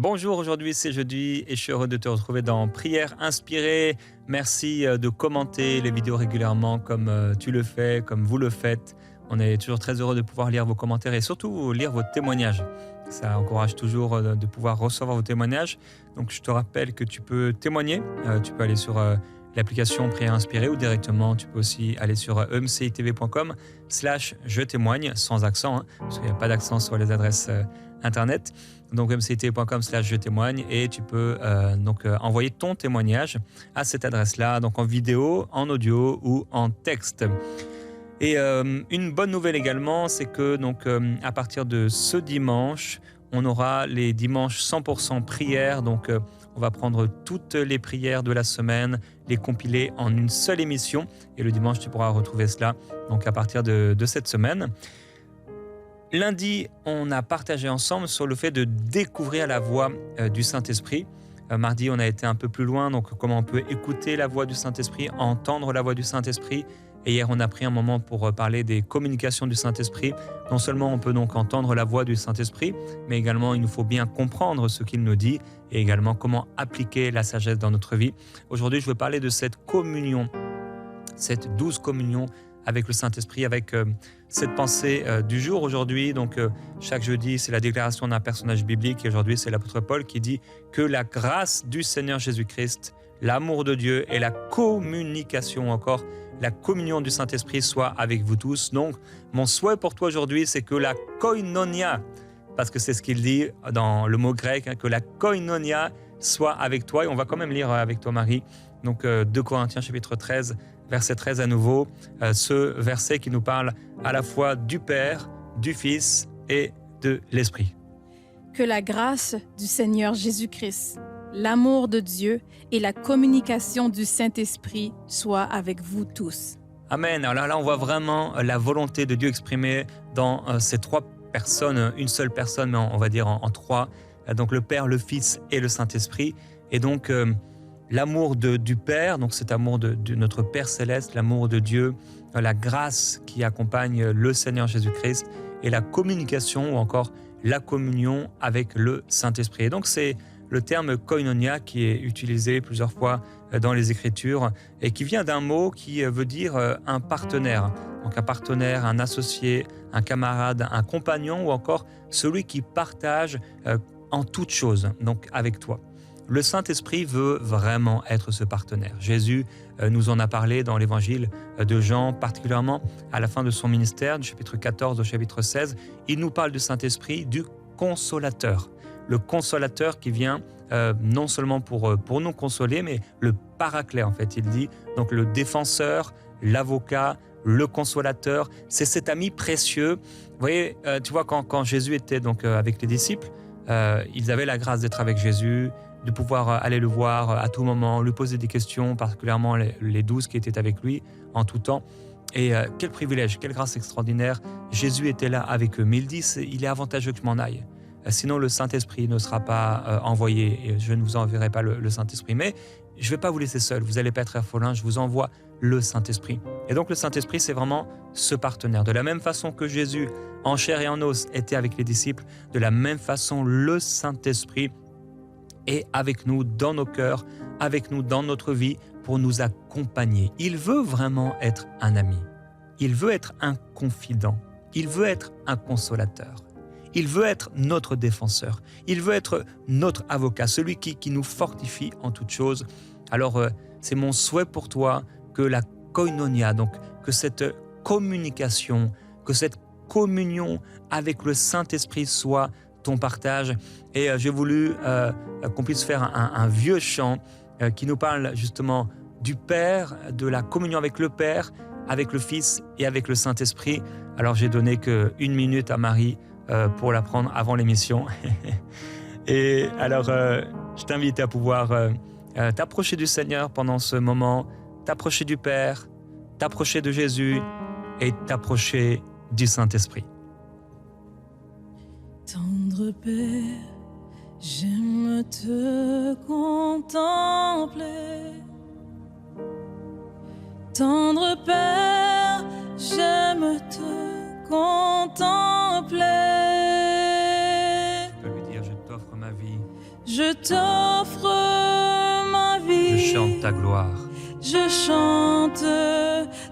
Bonjour, aujourd'hui c'est jeudi et je suis heureux de te retrouver dans Prière inspirée. Merci de commenter les vidéos régulièrement comme tu le fais, comme vous le faites. On est toujours très heureux de pouvoir lire vos commentaires et surtout lire vos témoignages. Ça encourage toujours de pouvoir recevoir vos témoignages. Donc je te rappelle que tu peux témoigner. Tu peux aller sur l'application Prière inspirée ou directement tu peux aussi aller sur emcitv.com/je témoigne sans accent, hein, parce qu'il n'y a pas d'accent sur les adresses internet. Donc mcitv.com/je témoigne et tu peux envoyer ton témoignage à cette adresse-là, donc en vidéo, en audio ou en texte. Et une bonne nouvelle également, c'est que à partir de ce dimanche, on aura les dimanches 100% prières. Donc on va prendre toutes les prières de la semaine, les compiler en une seule émission. Et le dimanche, tu pourras retrouver cela donc à partir de cette semaine. Lundi, on a partagé ensemble sur le fait de découvrir la voix du Saint-Esprit. Mardi, on a été un peu plus loin, donc comment on peut écouter la voix du Saint-Esprit, entendre la voix du Saint-Esprit. Et hier, on a pris un moment pour parler des communications du Saint-Esprit. Non seulement on peut donc entendre la voix du Saint-Esprit, mais également il nous faut bien comprendre ce qu'il nous dit et également comment appliquer la sagesse dans notre vie. Aujourd'hui, je veux parler de cette communion, cette douce communion avec le Saint-Esprit, avec cette pensée du jour aujourd'hui. Donc chaque jeudi, c'est la déclaration d'un personnage biblique et aujourd'hui, c'est l'apôtre Paul qui dit que la grâce du Seigneur Jésus-Christ, l'amour de Dieu et la communication, encore la communion du Saint-Esprit soit avec vous tous. Donc mon souhait pour toi aujourd'hui, c'est que la koinonia, parce que c'est ce qu'il dit dans le mot grec, que la koinonia soit avec toi. Et on va quand même lire avec toi, Marie, donc 2 Corinthiens chapitre 13, verset 13 à nouveau, ce verset qui nous parle à la fois du Père, du Fils et de l'Esprit. Que la grâce du Seigneur Jésus-Christ, l'amour de Dieu et la communication du Saint-Esprit soient avec vous tous. Amen. Alors là, on voit vraiment la volonté de Dieu exprimée dans ces 3 personnes, une seule personne, mais on va dire en 3. Donc le Père, le Fils et le Saint-Esprit. Et donc l'amour du Père, donc cet amour de notre Père Céleste, l'amour de Dieu, la grâce qui accompagne le Seigneur Jésus-Christ et la communication ou encore la communion avec le Saint-Esprit. Et donc c'est le terme koinonia qui est utilisé plusieurs fois dans les Écritures et qui vient d'un mot qui veut dire un partenaire. Donc un partenaire, un associé, un camarade, un compagnon ou encore celui qui partage en toutes choses, donc avec toi. Le Saint-Esprit veut vraiment être ce partenaire. Jésus nous en a parlé dans l'évangile de Jean, particulièrement à la fin de son ministère, du chapitre 14 au chapitre 16. Il nous parle du Saint-Esprit, du consolateur. Le consolateur qui vient non seulement pour nous consoler, mais le paraclet en fait. Il dit donc le défenseur, l'avocat, le consolateur. C'est cet ami précieux. Vous voyez, tu vois, quand Jésus était donc avec les disciples, ils avaient la grâce d'être avec Jésus, de pouvoir aller le voir à tout moment, lui poser des questions, particulièrement les 12 qui étaient avec lui en tout temps. Et quel privilège, quelle grâce extraordinaire. Jésus était là avec eux. Mais il dit, il est avantageux que je m'en aille. Sinon, le Saint-Esprit ne sera pas envoyé et je ne vous enverrai pas le Saint-Esprit. Mais je ne vais pas vous laisser seul, vous n'allez pas être orphelin, je vous envoie le Saint-Esprit. Et donc le Saint-Esprit, c'est vraiment ce partenaire. De la même façon que Jésus, en chair et en os, était avec les disciples, de la même façon, le Saint-Esprit est avec nous dans nos cœurs, avec nous dans notre vie, pour nous accompagner. Il veut vraiment être un ami. Il veut être un confident. Il veut être un consolateur. Il veut être notre défenseur. Il veut être notre avocat, celui qui nous fortifie en toutes choses. Alors, c'est mon souhait pour toi que la koinonia, donc que cette communication, que cette communion avec le Saint-Esprit soit ton partage. Et j'ai voulu qu'on puisse faire un vieux chant qui nous parle justement du Père, de la communion avec le Père, avec le Fils et avec le Saint-Esprit. Alors, j'ai donné que 1 minute à Marie pour l'apprendre avant l'émission. Et alors, je t'invite à pouvoir t'approcher du Seigneur pendant ce moment, t'approcher du Père, t'approcher de Jésus et t'approcher du Saint-Esprit. Tendre Père, j'aime te contempler. Tendre Père, j'aime te contempler. Tu peux lui dire, je t'offre ma vie. Je t'offre ma vie. Je chante ta gloire. Je chante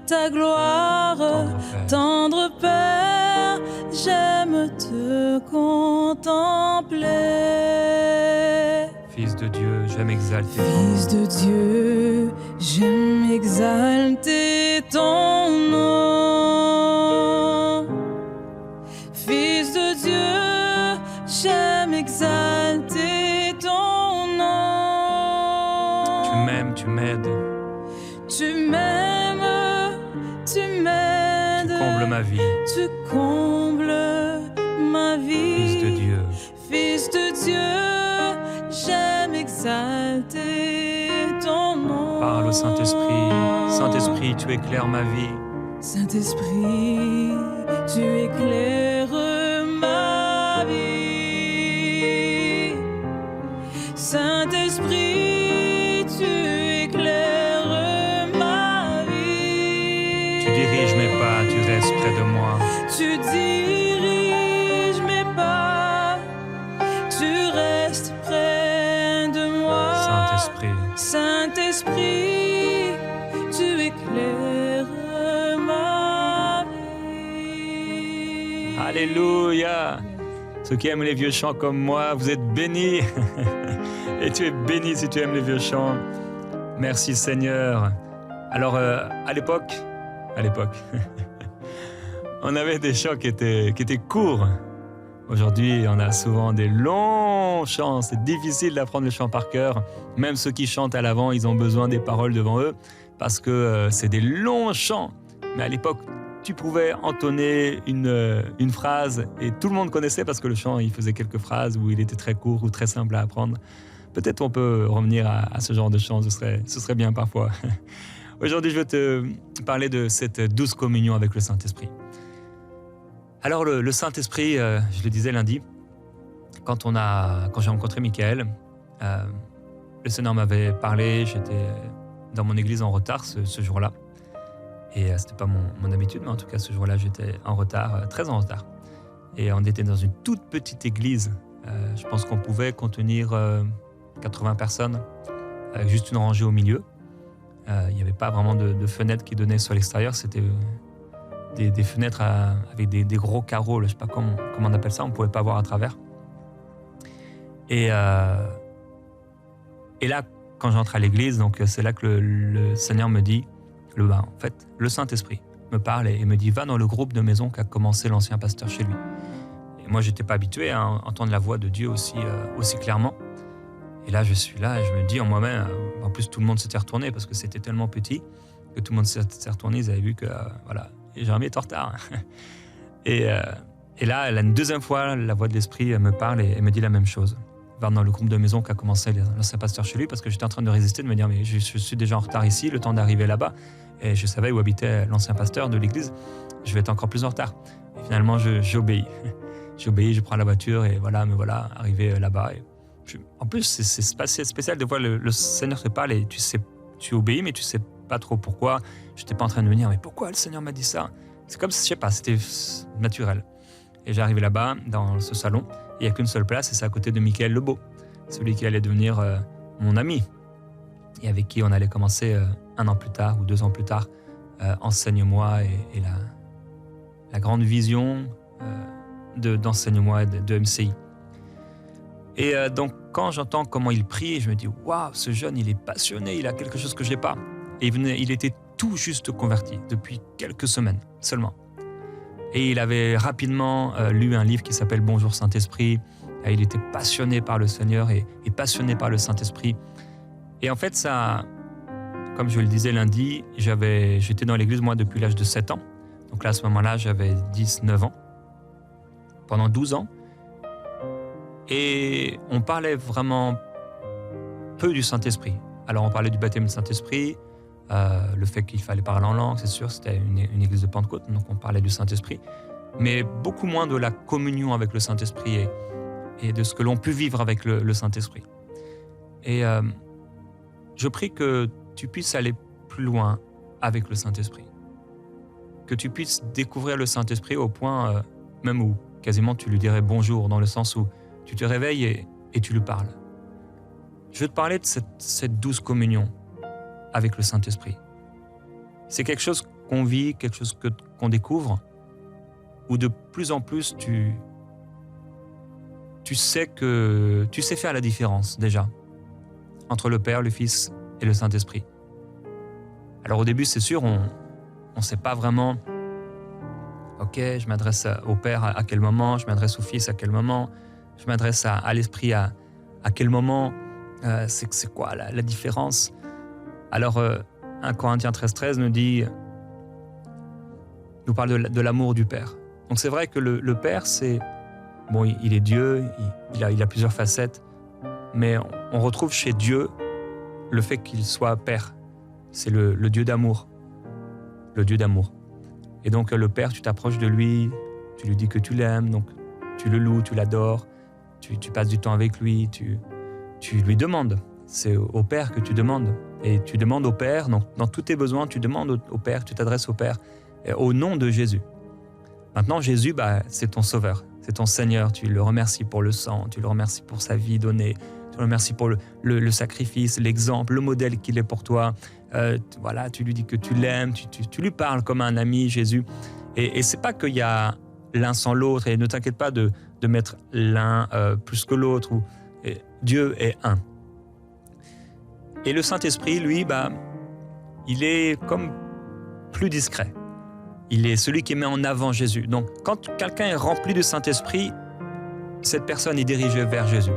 ta gloire. Tendre Père. Tendre Père, j'aime te contempler. Fils de Dieu, j'aime exalter ton nom. Fils de Dieu, j'aime exalter ton nom. Fils de Dieu, j'aime exalter ton nom. Tu m'aimes, tu m'aides. Tu m'aimes, tu m'aides. Tu combles ma vie. Tu combles ma vie. Fils de Dieu. Fils de Dieu, j'aime exalter ton nom. Parle au Saint-Esprit. Saint-Esprit, tu éclaires ma vie. Saint-Esprit, tu éclaires ma vie. Saint-Esprit, tu éclaires ma vie. Tu diriges mes pas, tu restes près de moi. Tu diriges mes pas, tu restes près de moi. Saint-Esprit. Saint-Esprit, tu éclaires ma vie. Alléluia. Ceux qui aiment les vieux chants comme moi, vous êtes bénis. Et tu es béni si tu aimes les vieux chants. Merci Seigneur. Alors, à l'époque, on avait des chants qui étaient courts. Aujourd'hui, on a souvent des longs chants. C'est difficile d'apprendre les chants par cœur. Même ceux qui chantent à l'avant, ils ont besoin des paroles devant eux parce que c'est des longs chants. Mais à l'époque, tu pouvais entonner une phrase et tout le monde connaissait parce que le chant, il faisait quelques phrases où il était très court ou très simple à apprendre. Peut-être on peut revenir à ce genre de chant, ce serait bien parfois. Aujourd'hui, je veux te parler de cette douce communion avec le Saint-Esprit. Alors, le Saint-Esprit, je le disais lundi, quand j'ai rencontré Michael, le Seigneur m'avait parlé, j'étais dans mon église en retard ce jour-là. Et c'était pas mon habitude, mais en tout cas, ce jour-là, j'étais en retard, très en retard. Et on était dans une toute petite église. Je pense qu'on pouvait contenir 80 personnes, avec juste une rangée au milieu. Il n'y avait pas vraiment de fenêtres qui donnaient sur l'extérieur, c'était des fenêtres avec des gros carreaux, je ne sais pas comment on appelle ça, on ne pouvait pas voir à travers. Et là, quand j'entre à l'église, donc c'est là que le Seigneur me dit, en fait, le Saint-Esprit me parle et me dit « Va dans le groupe de maison qu'a commencé l'ancien pasteur chez lui ». Et moi, je n'étais pas habitué à entendre la voix de Dieu aussi clairement. Et là, je suis là et je me dis en moi-même, en plus tout le monde s'était retourné parce que c'était tellement petit que tout le monde s'était retourné, ils avaient vu que Jérémie est en retard. Et là, une deuxième fois, la voix de l'Esprit me parle et me dit la même chose. Va dans le groupe de maison qu'a commencé l'ancien pasteur chez lui parce que j'étais en train de résister, de me dire mais je suis déjà en retard ici, le temps d'arriver là-bas. Et je savais où habitait l'ancien pasteur de l'église, je vais être encore plus en retard. Et finalement, j'obéis. J'obéis, je prends la voiture et me voilà arrivé là-bas. En plus, c'est pas spécial de voir le Seigneur te parle et tu obéis, mais tu sais pas trop pourquoi. Je n'étais pas en train de me dire, mais pourquoi le Seigneur m'a dit ça? C'est comme, je sais pas, c'était naturel. Et j'arrive là-bas, dans ce salon, il n'y a qu'une seule place, et c'est à côté de Michael Lebeau, celui qui allait devenir mon ami, et avec qui on allait commencer 1 an plus tard ou 2 ans plus tard, Enseigne-moi et la grande vision d'Enseigne-moi de MCI. Et donc, quand j'entends comment il prie, je me dis « Waouh, ce jeune, il est passionné, il a quelque chose que je n'ai pas. » Et il était tout juste converti, depuis quelques semaines seulement. Et il avait rapidement lu un livre qui s'appelle « Bonjour Saint-Esprit ». Il était passionné par le Seigneur et passionné par le Saint-Esprit. Et en fait, ça, comme je le disais lundi, j'étais dans l'église, moi, depuis l'âge de 7 ans. Donc là, à ce moment-là, j'avais 19 ans. Pendant 12 ans. Et on parlait vraiment peu du Saint-Esprit. Alors on parlait du baptême du Saint-Esprit, le fait qu'il fallait parler en langue, c'est sûr, c'était une église de Pentecôte, donc on parlait du Saint-Esprit, mais beaucoup moins de la communion avec le Saint-Esprit et de ce que l'on peut vivre avec le Saint-Esprit. Et je prie que tu puisses aller plus loin avec le Saint-Esprit, que tu puisses découvrir le Saint-Esprit au point même où quasiment tu lui dirais bonjour, dans le sens où tu te réveilles et tu lui parles. je veux te parler de cette douce communion avec le Saint-Esprit. C'est quelque chose qu'on vit, quelque chose qu'on découvre, où de plus en plus tu sais faire la différence déjà entre le Père, le Fils et le Saint-Esprit. Alors au début, c'est sûr, on ne sait pas vraiment, ok, je m'adresse au Père à quel moment, je m'adresse au Fils à quel moment, je m'adresse à l'Esprit à quel moment, c'est quoi la différence? Alors 1 Corinthiens 13 nous parle de l'amour du Père. Donc c'est vrai que le Père, il est Dieu, il a plusieurs facettes, mais on retrouve chez Dieu le fait qu'il soit Père. C'est le Dieu d'amour. Le Dieu d'amour. Et donc le Père, tu t'approches de lui, tu lui dis que tu l'aimes, donc tu le loues, tu l'adores, tu passes du temps avec lui, tu lui demandes. C'est au Père que tu demandes. Et tu demandes au Père, donc dans tous tes besoins, tu demandes au Père, tu t'adresses au Père, au nom de Jésus. Maintenant, Jésus, c'est ton Sauveur, c'est ton Seigneur. Tu le remercies pour le sang, tu le remercies pour sa vie donnée, tu le remercies pour le sacrifice, l'exemple, le modèle qu'il est pour toi. Tu lui dis que tu l'aimes, tu lui parles comme un ami, Jésus. Et c'est pas qu'il y a l'un sans l'autre, et ne t'inquiète pas de mettre l'un plus que l'autre. Dieu est un. Et le Saint-Esprit, lui, il est comme plus discret. Il est celui qui met en avant Jésus. Donc, quand quelqu'un est rempli du Saint-Esprit, cette personne est dirigée vers Jésus.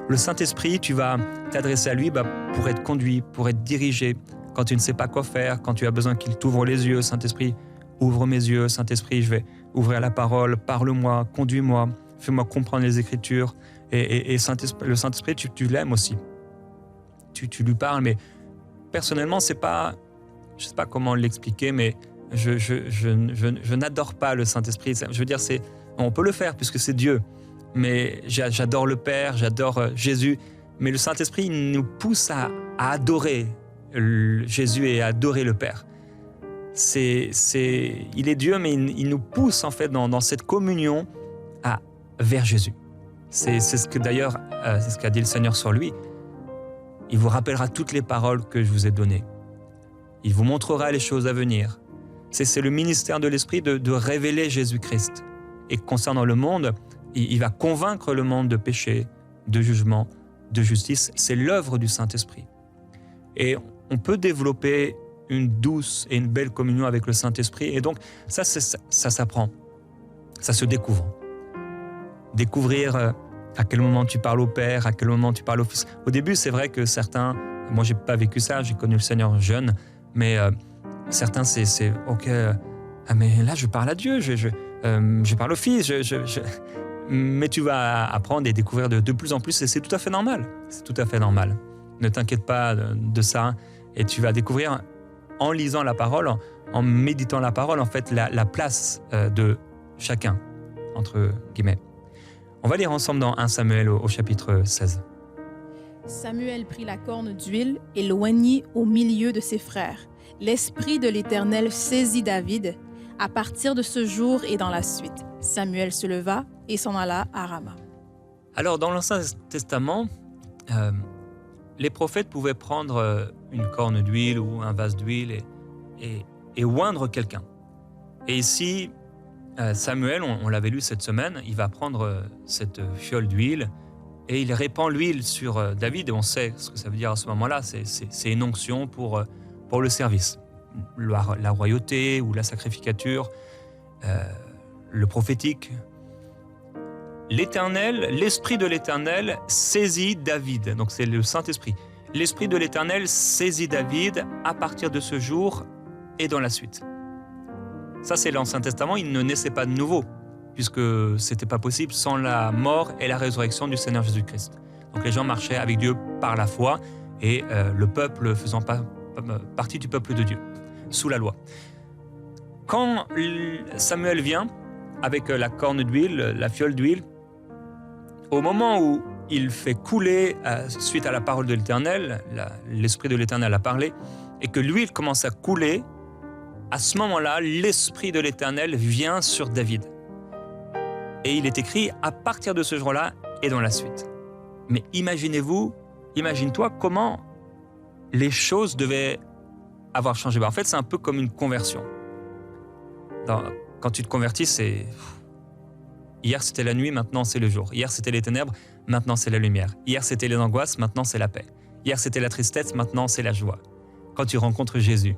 Le Saint-Esprit, tu vas t'adresser à lui pour être conduit, pour être dirigé. Quand tu ne sais pas quoi faire, quand tu as besoin qu'il t'ouvre les yeux, Saint-Esprit, ouvre mes yeux. Saint-Esprit, je vais ouvrir la parole, parle-moi, conduis-moi, fais-moi comprendre les Écritures. Et le Saint-Esprit, tu l'aimes aussi. Tu lui parles, mais personnellement, je ne sais pas comment l'expliquer, mais je n'adore pas le Saint-Esprit. Je veux dire, on peut le faire puisque c'est Dieu, mais j'adore le Père, j'adore Jésus, mais le Saint-Esprit il nous pousse à adorer Jésus et à adorer le Père. Il est Dieu, mais il nous pousse en fait dans cette communion vers Jésus. C'est ce que d'ailleurs, c'est ce qu'a dit le Seigneur sur lui. Il vous rappellera toutes les paroles que je vous ai données. Il vous montrera les choses à venir. C'est le ministère de l'Esprit de révéler Jésus-Christ. Et concernant le monde, il va convaincre le monde de péché, de jugement, de justice. C'est l'œuvre du Saint-Esprit. Et on peut développer une douce et une belle communion avec le Saint-Esprit. Et donc, ça s'apprend. Ça se découvre. Découvrir à quel moment tu parles au Père, à quel moment tu parles au Fils. Au début, c'est vrai que certains, moi, j'ai pas vécu ça, j'ai connu le Seigneur jeune, mais certains, c'est OK, mais là, je parle à Dieu, je parle au Fils, mais tu vas apprendre et découvrir de plus en plus, et c'est tout à fait normal. C'est tout à fait normal. Ne t'inquiète pas de ça, et tu vas découvrir, en lisant la parole, en méditant la parole, en fait, la place de chacun, entre guillemets. On va lire ensemble dans 1 Samuel au chapitre 16. Samuel prit la corne d'huile et l'oignit au milieu de ses frères. L'Esprit de l'Éternel saisit David à partir de ce jour et dans la suite. Samuel se leva et s'en alla à Rama. Alors, dans l'Ancien Testament, les prophètes pouvaient prendre une corne d'huile ou un vase d'huile et oindre quelqu'un. Et ici, Samuel, on l'avait lu cette semaine, il va prendre cette fiole d'huile et il répand l'huile sur David. Et on sait ce que ça veut dire à ce moment-là, c'est une onction pour le service. La royauté ou la sacrificature, le prophétique. L'Esprit de l'Éternel saisit David, donc c'est le Saint-Esprit. L'Esprit de l'Éternel saisit David à partir de ce jour et dans la suite. Ça, c'est l'Ancien Testament, il ne naissait pas de nouveau, puisque ce n'était pas possible sans la mort et la résurrection du Seigneur Jésus-Christ. Donc les gens marchaient avec Dieu par la foi, et le peuple faisant partie du peuple de Dieu, sous la loi. Quand Samuel vient, avec la corne d'huile, la fiole d'huile, au moment où il fait couler, suite à la parole de l'Éternel, l'Esprit de l'Éternel a parlé, et que l'huile commence à couler, à ce moment-là, l'Esprit de l'Éternel vient sur David. Et il est écrit à partir de ce jour-là et dans la suite. Mais imaginez-vous imagine-toi comment les choses devaient avoir changé. En fait, c'est un peu comme une conversion. Quand tu te convertis, c'est... Hier, c'était la nuit, maintenant, c'est le jour. Hier, c'était les ténèbres, maintenant, c'est la lumière. Hier, c'était les angoisses, maintenant, c'est la paix. Hier, c'était la tristesse, maintenant, c'est la joie. Quand tu rencontres Jésus.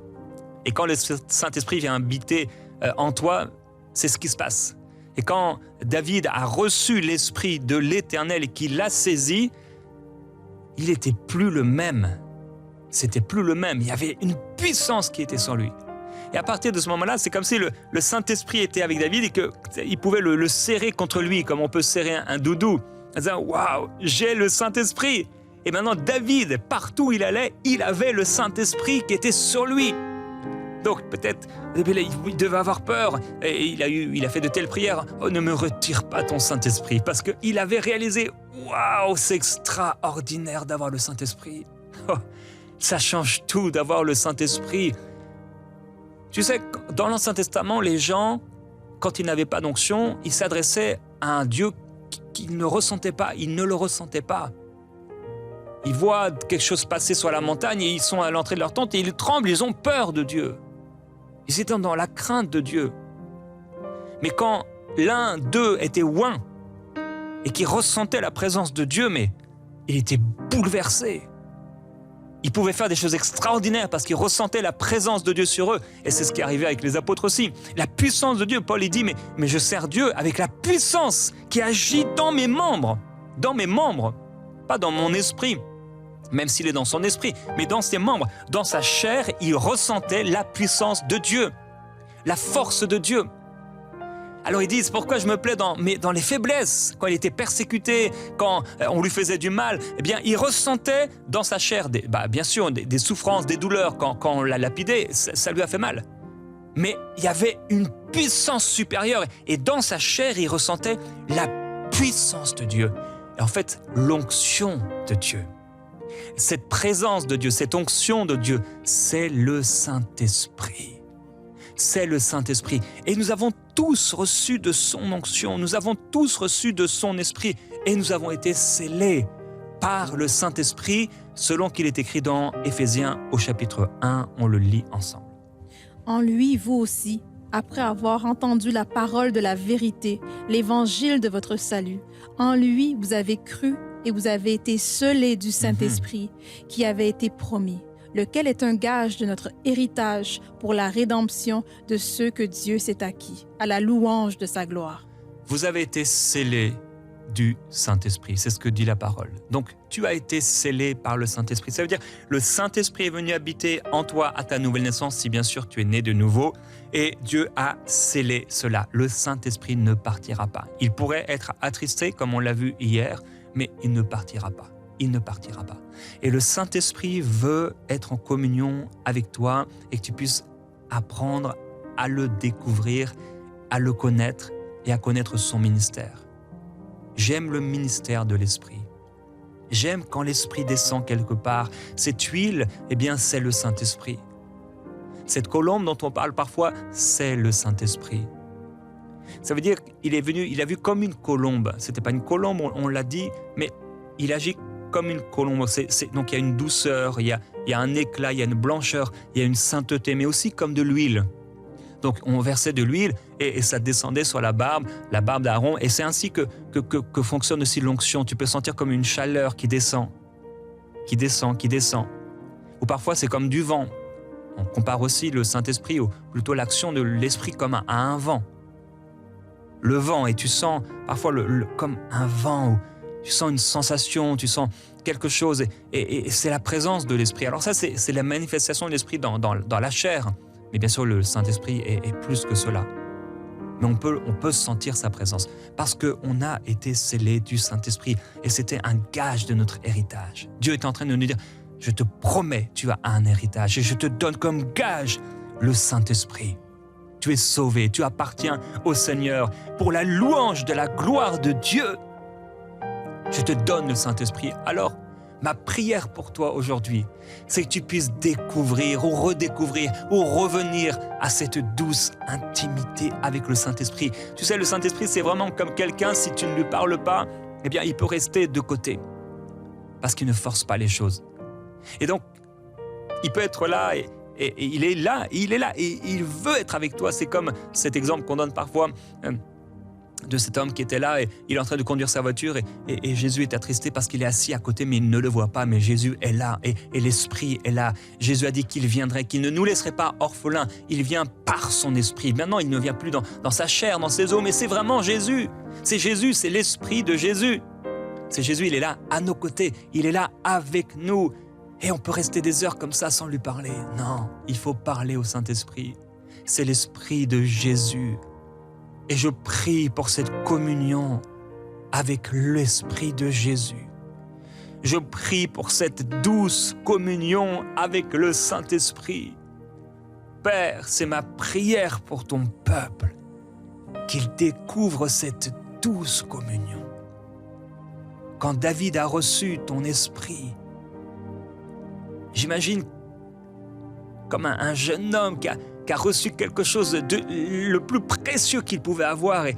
Et quand le Saint-Esprit vient habiter en toi, c'est ce qui se passe. Et quand David a reçu l'Esprit de l'Éternel et qu'il l'a saisi, il n'était plus le même. C'était plus le même. Il y avait une puissance qui était sur lui. Et à partir de ce moment-là, c'est comme si le Saint-Esprit était avec David et qu'il pouvait le serrer contre lui, comme on peut serrer un doudou, en disant « Waouh, j'ai le Saint-Esprit !» Et maintenant, David, partout où il allait, il avait le Saint-Esprit qui était sur lui. Donc peut-être, il devait avoir peur et il a fait de telles prières. « Oh, ne me retire pas ton Saint-Esprit » parce qu'il avait réalisé « Waouh, c'est extraordinaire d'avoir le Saint-Esprit. Oh, ça change tout d'avoir le Saint-Esprit. » Tu sais, dans l'Ancien Testament, les gens, quand ils n'avaient pas d'onction, ils s'adressaient à un Dieu qu'ils ne ressentaient pas. Ils ne le ressentaient pas. Ils voient quelque chose passer sur la montagne et ils sont à l'entrée de leur tente et ils tremblent, ils ont peur de Dieu. Ils étaient dans la crainte de Dieu. Mais quand l'un d'eux était oint et qui ressentait la présence de Dieu, mais il était bouleversé. Ils pouvaient faire des choses extraordinaires parce qu'ils ressentaient la présence de Dieu sur eux. Et c'est ce qui est arrivé avec les apôtres aussi. La puissance de Dieu, Paul il dit, mais je sers Dieu avec la puissance qui agit dans mes membres. Dans mes membres, pas dans mon esprit, même s'il est dans son esprit, mais dans ses membres. Dans sa chair, il ressentait la puissance de Dieu, la force de Dieu. Alors ils disent, pourquoi je me plais dans les faiblesses, quand il était persécuté, quand on lui faisait du mal, eh bien il ressentait dans sa chair, bien sûr, des souffrances, des douleurs, quand on l'a lapidé, ça lui a fait mal. Mais il y avait une puissance supérieure, et dans sa chair, il ressentait la puissance de Dieu. Et en fait, l'onction de Dieu. Cette présence de Dieu, cette onction de Dieu, c'est le Saint-Esprit. C'est le Saint-Esprit. Et nous avons tous reçu de son onction, nous avons tous reçu de son esprit et nous avons été scellés par le Saint-Esprit selon qu'il est écrit dans Éphésiens au chapitre 1, on le lit ensemble. En lui, vous aussi, après avoir entendu la parole de la vérité, l'évangile de votre salut, en lui vous avez cru et vous avez été scellés du Saint-Esprit qui avait été promis, lequel est un gage de notre héritage pour la rédemption de ceux que Dieu s'est acquis, à la louange de sa gloire. Vous avez été scellés du Saint-Esprit, c'est ce que dit la parole. Donc, tu as été scellé par le Saint-Esprit. Ça veut dire, le Saint-Esprit est venu habiter en toi à ta nouvelle naissance, si bien sûr tu es né de nouveau, et Dieu a scellé cela. Le Saint-Esprit ne partira pas. Il pourrait être attristé, comme on l'a vu hier, mais il ne partira pas. Il ne partira pas. Et le Saint-Esprit veut être en communion avec toi et que tu puisses apprendre à le découvrir, à le connaître et à connaître son ministère. J'aime le ministère de l'Esprit. J'aime quand l'Esprit descend quelque part. Cette huile, eh bien, c'est le Saint-Esprit. Cette colombe dont on parle parfois, c'est le Saint-Esprit. Ça veut dire qu'il est venu, il a vu comme une colombe. C'était pas une colombe, on l'a dit, mais il agit comme une colombe. Donc il y a une douceur, il y a un éclat, il y a une blancheur, il y a une sainteté, mais aussi comme de l'huile. Donc on versait de l'huile et ça descendait sur la barbe d'Aaron. Et c'est ainsi que fonctionne aussi l'onction. Tu peux sentir comme une chaleur qui descend, qui descend, qui descend. Ou parfois c'est comme du vent. On compare aussi le Saint-Esprit, ou plutôt l'action de l'Esprit comme à un vent. Le vent, et tu sens parfois comme un vent, où tu sens une sensation, tu sens quelque chose, et c'est la présence de l'Esprit. Alors ça, c'est la manifestation de l'Esprit dans la chair. Mais bien sûr, le Saint-Esprit est plus que cela. Mais on peut sentir sa présence parce qu'on a été scellés du Saint-Esprit et c'était un gage de notre héritage. Dieu est en train de nous dire, je te promets, tu as un héritage et je te donne comme gage le Saint-Esprit. Tu es sauvé, tu appartiens au Seigneur pour la louange de la gloire de Dieu. Je te donne le Saint-Esprit. Alors, ma prière pour toi aujourd'hui, c'est que tu puisses découvrir ou redécouvrir ou revenir à cette douce intimité avec le Saint-Esprit. Tu sais, le Saint-Esprit, c'est vraiment comme quelqu'un, si tu ne lui parles pas, eh bien, il peut rester de côté. parce qu'il ne force pas les choses. Et donc, il peut être là et il est là, et il veut être avec toi. C'est comme cet exemple qu'on donne parfois de cet homme qui était là et il est en train de conduire sa voiture et Jésus est attristé parce qu'il est assis à côté mais il ne le voit pas, mais Jésus est là et l'Esprit est là. Jésus a dit qu'il viendrait, qu'il ne nous laisserait pas orphelins. Il vient par son Esprit. Maintenant, il ne vient plus dans sa chair, dans ses os, mais c'est vraiment Jésus. C'est Jésus, c'est l'Esprit de Jésus. C'est Jésus, il est là à nos côtés, il est là avec nous. Et on peut rester des heures comme ça sans lui parler. Non, il faut parler au Saint-Esprit. C'est l'Esprit de Jésus. Et je prie pour cette communion avec l'Esprit de Jésus. Je prie pour cette douce communion avec le Saint-Esprit. Père, c'est ma prière pour ton peuple, qu'il découvre cette douce communion. Quand David a reçu ton Esprit, j'imagine comme un jeune homme qui a reçu quelque chose de le plus précieux qu'il pouvait avoir et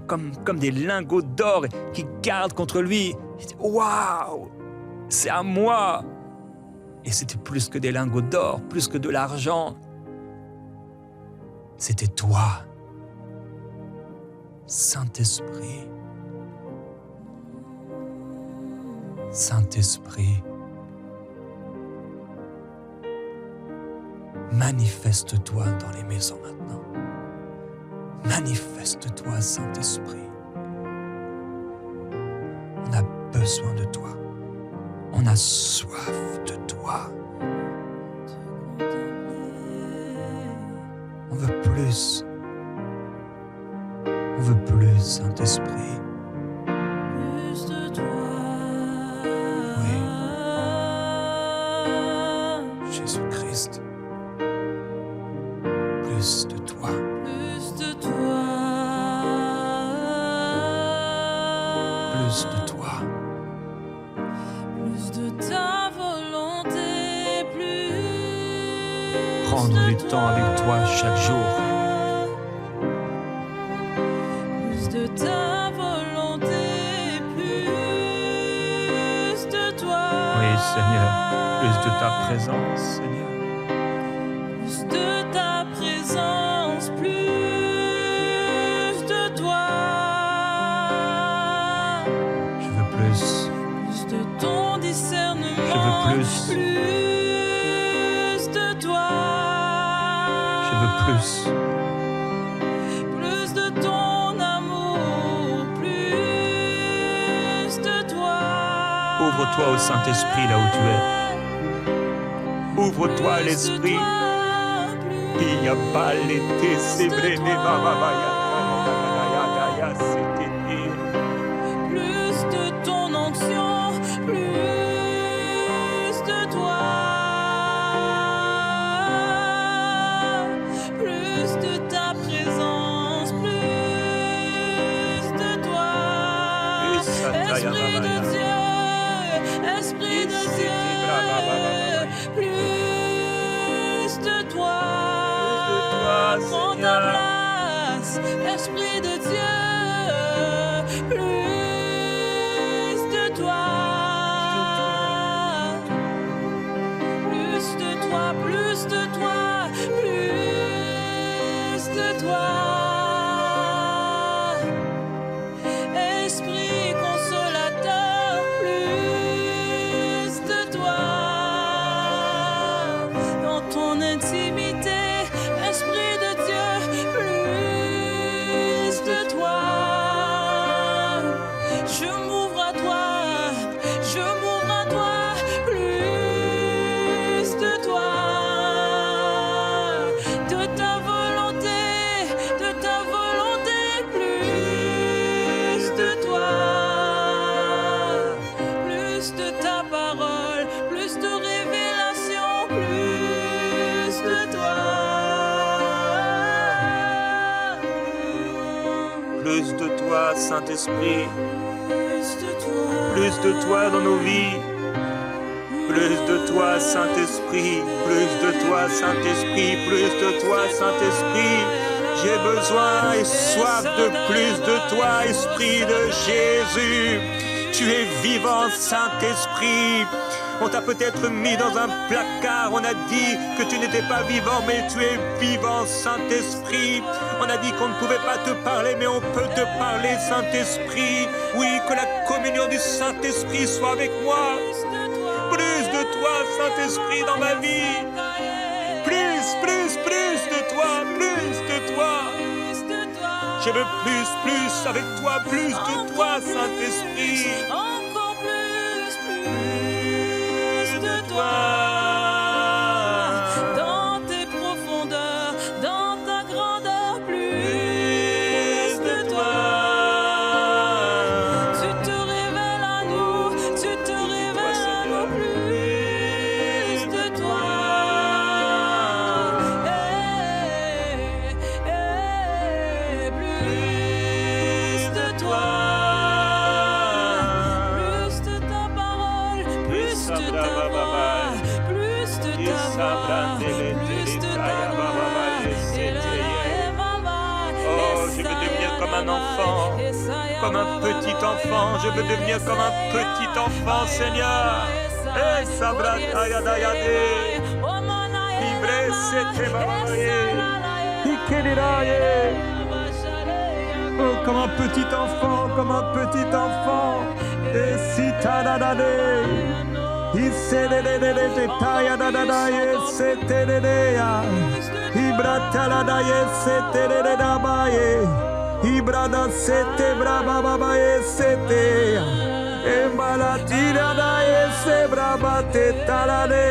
comme des lingots d'or qu'il garde contre lui. Il dit, waouh, c'est à moi. Et c'était plus que des lingots d'or, plus que de l'argent. C'était toi, Saint-Esprit. Saint-Esprit. Manifeste-toi dans les maisons maintenant. Manifeste-toi, Saint-Esprit. On a besoin de toi. On a soif de toi. On veut plus. On veut plus, Saint-Esprit. Plus de toi. Oui. Jésus-Christ. Plus de toi. Plus de toi. Plus de toi. Plus de ta volonté. Plus Prendre du de temps avec toi chaque jour. Plus de ta volonté. Plus de toi. Oui, Seigneur. Plus de ta présence, Seigneur. Plus de ta présence, plus de toi. Je veux plus. Plus de ton discernement, Je veux plus. Plus de toi. Je veux plus. Plus de ton amour, plus de toi. Ouvre-toi au Saint-Esprit là où tu es. Ouvre-toi à l'Esprit. Il n'y a pas l'été, c'est vrai, Plus de ton onction, plus de toi. Plus de ta présence, plus de toi. Esprit de Dieu, Esprit de Dieu, plus de toi. Prends ta place, Esprit de Dieu, plus de toi. Plus de toi, plus de toi, plus de toi. Esprit consolateur, plus de toi. Dans ton intimité, Esprit de Dieu, plus de toi. Je m'ouvre à toi, je m'ouvre à toi, plus de toi. De ta volonté, plus de toi. Plus de ta parole, plus de révélation, plus de toi. Plus de toi, Saint-Esprit. Plus de toi. Plus de toi dans nos vies. Plus de toi, Saint-Esprit. Plus de toi, Saint-Esprit. Plus de toi, Saint-Esprit. J'ai besoin et soif de plus de toi, Esprit de Jésus. Tu es vivant, Saint-Esprit. On t'a peut-être mis dans un placard, on a dit que tu n'étais pas vivant, mais tu es vivant, Saint-Esprit. On a dit qu'on ne pouvait pas te parler, mais on peut te parler, Saint-Esprit. Oui, que la communion du Saint-Esprit soit avec moi. Plus de toi, Saint-Esprit, dans ma vie. Plus de toi, plus de toi. Je veux plus avec toi, plus de toi, Saint-Esprit. Encore plus de toi. Dans tes profondeurs, dans ta grandeur, plus de toi. Tu te révèles à nous, tu te révèles à nous, plus de toi. Plus de toi. Plus de ta parole, plus de ta voix, plus de ta voix, plus de ta voix. Oh, je veux devenir comme un enfant, comme un petit enfant. Je veux devenir comme un petit enfant, Seigneur. Eh, sabratayadayade. Libre sete babaye. Ikeliraye. Oh, comme un petit enfant, comme un petit enfant. Et si tadadade. Iselelelele tayadadadaye seteleleya. Ibrataladaye seteleledabaye. Ibrada sete brababaye seteya. Embalatidadaye sebrabate talade.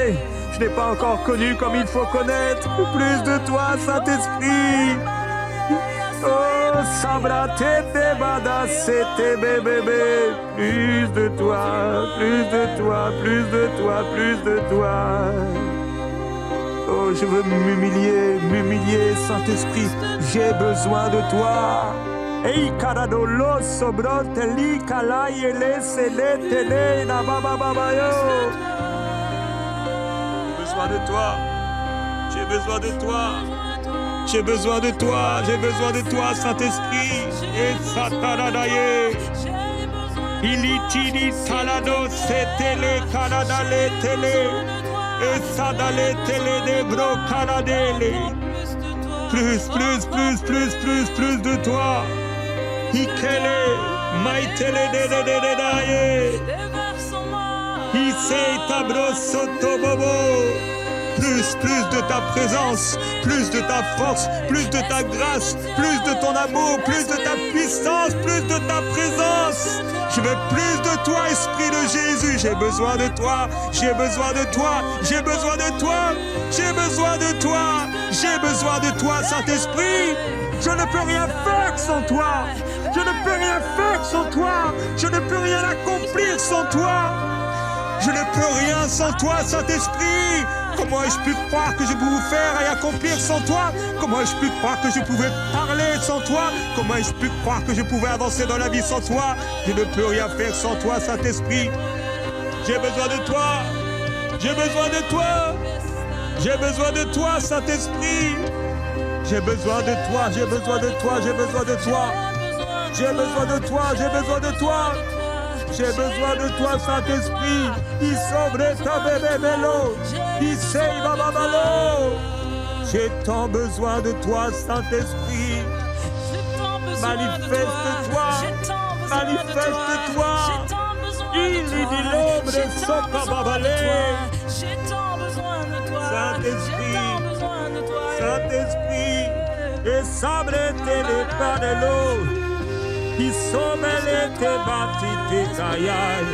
Je n'ai pas encore connu comme il faut connaître. Plus de toi, Saint-Esprit. Oh, sabratete bada sete bébé. Plus de toi, plus de toi, plus de toi, plus de toi. Oh, je veux m'humilier, Saint-Esprit. J'ai besoin de toi. Ei karadolo sobrote li kalaye le seletele na baba baba yo. J'ai besoin de toi. J'ai besoin de toi. J'ai besoin de toi, j'ai besoin de toi, Saint-Esprit. Et satanadaye. Ilitini talado setele kanadale tele. Et sadale tele de bro kanadele. Plus de toi. Ikele, maitele de daye. Ise tabro soto bobo. Plus de ta présence, plus de ta force, plus de ta grâce, plus de ton amour, plus de ta puissance, plus de ta présence. Je veux plus de toi, Esprit de Jésus. J'ai besoin de toi, j'ai besoin de toi, j'ai besoin de toi, j'ai besoin de toi, j'ai besoin de toi, Saint-Esprit. Je ne peux rien faire sans toi. Je ne peux rien faire sans toi. Je ne peux rien accomplir sans toi. Je ne peux rien sans toi, Saint-Esprit. Comment ai-je pu croire que je pouvais faire et accomplir sans toi? Comment ai-je pu croire que je pouvais parler sans toi? Comment ai-je pu croire que je pouvais avancer dans la vie sans toi? Je ne peux rien faire sans toi, Saint-Esprit. J'ai besoin de toi. J'ai besoin de toi. J'ai besoin de toi, Saint-Esprit. J'ai besoin de toi. J'ai besoin de toi. J'ai besoin de toi. J'ai besoin de toi. J'ai besoin de toi. J'ai besoin de toi, Saint-Esprit. Il sobre ta bébé vélo. Il sait bababalo. J'ai tant besoin de toi, Saint-Esprit. Manifeste-toi. Manifeste-toi. Il dit l'homme de Sokababalé. Saint-Esprit. Saint-Esprit. Et sabrete les panneaux. Il sommele te battiti taillai.